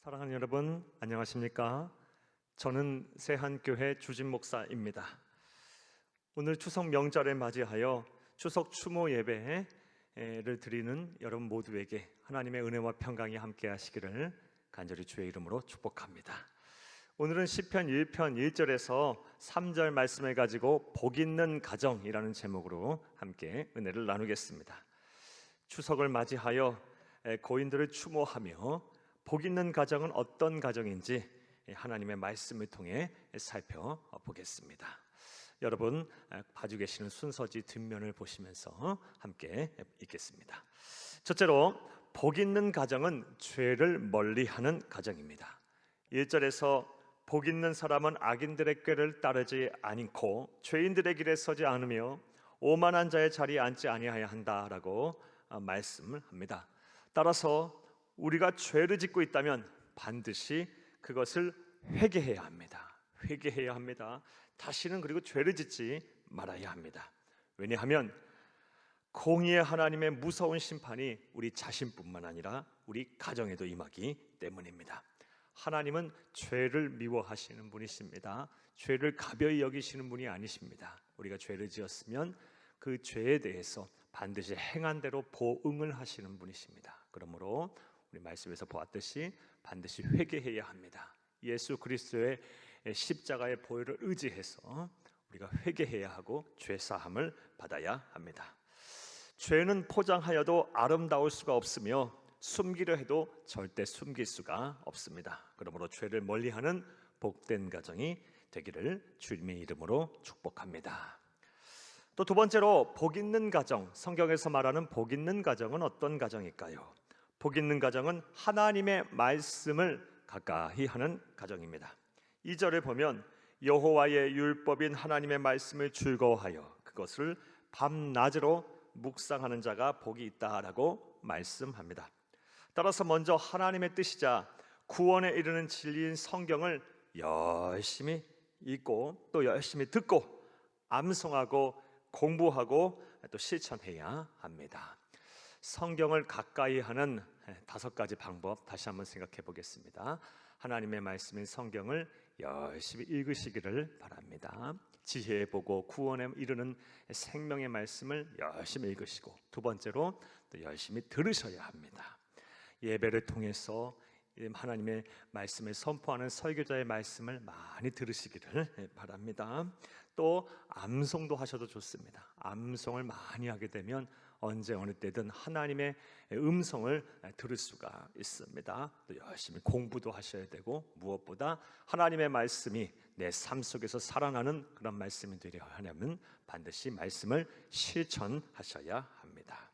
사랑하는 여러분, 안녕하십니까? 저는 세한교회 주진 목사입니다. 오늘 추석 명절을 맞이하여 추석 추모 예배를 드리는 여러분 모두에게 하나님의 은혜와 평강이 함께 하시기를 간절히 주의 이름으로 축복합니다. 오늘은 시편 1편 1절에서 3절 말씀을 가지고 복 있는 가정이라는 제목으로 함께 은혜를 나누겠습니다. 추석을 맞이하여 고인들을 추모하며 복 있는 가정은 어떤 가정인지 하나님의 말씀을 통해 살펴보겠습니다. 여러분 봐주고 계시는 순서지 뒷면을 보시면서 함께 읽겠습니다. 첫째로, 복 있는 가정은 죄를 멀리하는 가정입니다. 1절에서 복 있는 사람은 악인들의 꾀를 따르지 않고 죄인들의 길에 서지 않으며 오만한 자의 자리에 앉지 아니하여야 한다라고 말씀을 합니다. 따라서 우리가 죄를 짓고 있다면 반드시 그것을 회개해야 합니다. 회개해야 합니다. 다시는 그리고 죄를 짓지 말아야 합니다. 왜냐하면 공의의 하나님의 무서운 심판이 우리 자신뿐만 아니라 우리 가정에도 임하기 때문입니다. 하나님은 죄를 미워하시는 분이십니다. 죄를 가벼이 여기시는 분이 아니십니다. 우리가 죄를 지었으면 그 죄에 대해서 반드시 행한 대로 보응을 하시는 분이십니다. 그러므로 우리 말씀에서 보았듯이 반드시 회개해야 합니다. 예수 그리스도의 십자가의 보혈을 의지해서 우리가 회개해야 하고 죄사함을 받아야 합니다. 죄는 포장하여도 아름다울 수가 없으며 숨기려 해도 절대 숨길 수가 없습니다. 그러므로 죄를 멀리하는 복된 가정이 되기를 주님의 이름으로 축복합니다. 또 두 번째로, 복 있는 가정, 성경에서 말하는 복 있는 가정은 어떤 가정일까요? 복 있는 가정은 하나님의 말씀을 가까이 하는 가정입니다. 2절을 보면 여호와의 율법인 하나님의 말씀을 즐거워하여 그것을 밤낮으로 묵상하는 자가 복이 있다라고 말씀합니다. 따라서 먼저 하나님의 뜻이자 구원에 이르는 진리인 성경을 열심히 읽고 또 열심히 듣고 암송하고 공부하고 또 실천해야 합니다. 성경을 가까이 하는 5가지 방법 다시 한번 생각해 보겠습니다. 하나님의 말씀인 성경을 열심히 읽으시기를 바랍니다. 지혜에 보고 구원에 이르는 생명의 말씀을 열심히 읽으시고, 두 번째로 또 열심히 들으셔야 합니다. 예배를 통해서 하나님의 말씀을 선포하는 설교자의 말씀을 많이 들으시기를 바랍니다. 또 암송도 하셔도 좋습니다. 암송을 많이 하게 되면 언제 어느 때든 하나님의 음성을 들을 수가 있습니다. 또 열심히 공부도 하셔야 되고, 무엇보다 하나님의 말씀이 내 삶 속에서 살아나는 그런 말씀이 되려 하려면 반드시 말씀을 실천하셔야 합니다.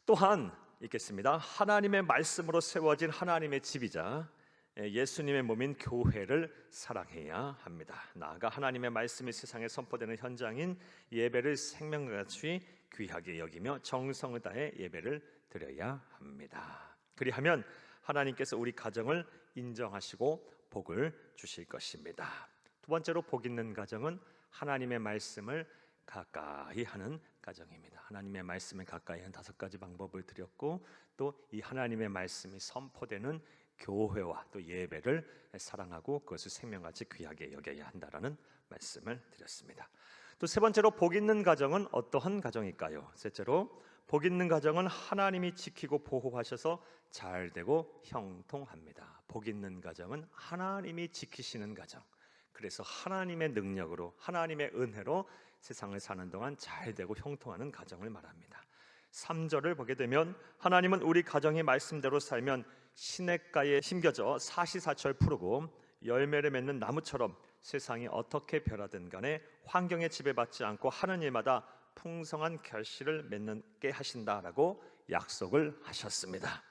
또한 읽겠습니다. 하나님의 말씀으로 세워진 하나님의 집이자 예수님의 몸인 교회를 사랑해야 합니다. 나아가 하나님의 말씀이 세상에 선포되는 현장인 예배를 생명과 같이 귀하게 여기며 정성을 다해 예배를 드려야 합니다. 그리하면 하나님께서 우리 가정을 인정하시고 복을 주실 것입니다. 두 번째로, 복 있는 가정은 하나님의 말씀을 가까이 하는 가정입니다. 하나님의 말씀을 가까이 하는 5가지 방법을 드렸고, 또 이 하나님의 말씀이 선포되는 교회와 또 예배를 사랑하고 그것을 생명같이 귀하게 여겨야 한다라는 말씀을 드렸습니다. 또 세 번째로, 복 있는 가정은 어떠한 가정일까요? 셋째로, 복 있는 가정은 하나님이 지키고 보호하셔서 잘되고 형통합니다. 복 있는 가정은 하나님이 지키시는 가정, 그래서 하나님의 능력으로 하나님의 은혜로 세상을 사는 동안 잘되고 형통하는 가정을 말합니다. 3절을 보게 되면 하나님은 우리 가정이 말씀대로 살면 시냇가에 심겨져 사시사철 푸르고 열매를 맺는 나무처럼 세상이 어떻게 변하든 간에 환경에 지배받지 않고 하는 일마다 풍성한 결실을 맺게 하신다라고 약속을 하셨습니다.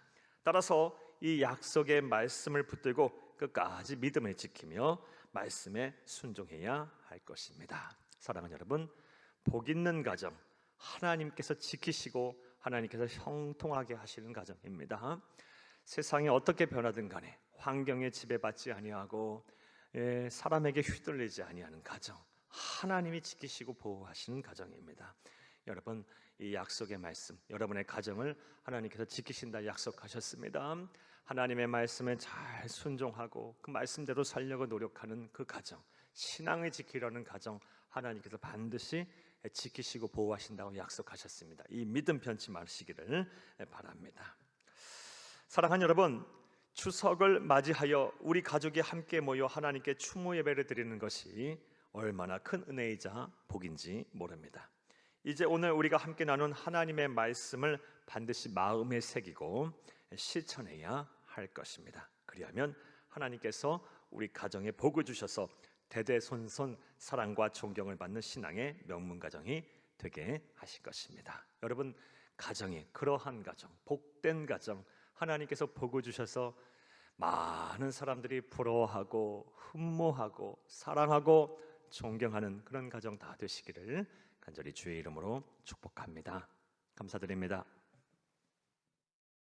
따라서 이 약속의 말씀을 붙들고 끝까지 믿음을 지키며 말씀에 순종해야 할 것입니다. 사랑하는 여러분, 복 있는 가정, 하나님께서 지키시고 하나님께서 형통하게 하시는 가정입니다. 세상이 어떻게 변하든 간에 환경에 지배받지 아니하고 사람에게 휘둘리지 아니하는 가정, 하나님이 지키시고 보호하시는 가정입니다. 여러분, 이 약속의 말씀, 여러분의 가정을 하나님께서 지키신다 약속하셨습니다. 하나님의 말씀에 잘 순종하고 그 말씀대로 살려고 노력하는 그 가정, 신앙을 지키려는 가정, 하나님께서 반드시 지키시고 보호하신다고 약속하셨습니다. 이 믿음 편치 마시기를 바랍니다. 사랑하는 여러분, 추석을 맞이하여 우리 가족이 함께 모여 하나님께 추모 예배를 드리는 것이 얼마나 큰 은혜이자 복인지 모릅니다. 이제 오늘 우리가 함께 나눈 하나님의 말씀을 반드시 마음에 새기고 실천해야 할 것입니다. 그리하면 하나님께서 우리 가정에 복을 주셔서 대대손손 사랑과 존경을 받는 신앙의 명문가정이 되게 하실 것입니다. 여러분, 가정이 그러한 가정, 복된 가정, 하나님께서 복을 주셔서 많은 사람들이 부러워하고 흠모하고 사랑하고 존경하는 그런 가정 다 되시기를 간절히 주의 이름으로 축복합니다. 감사드립니다.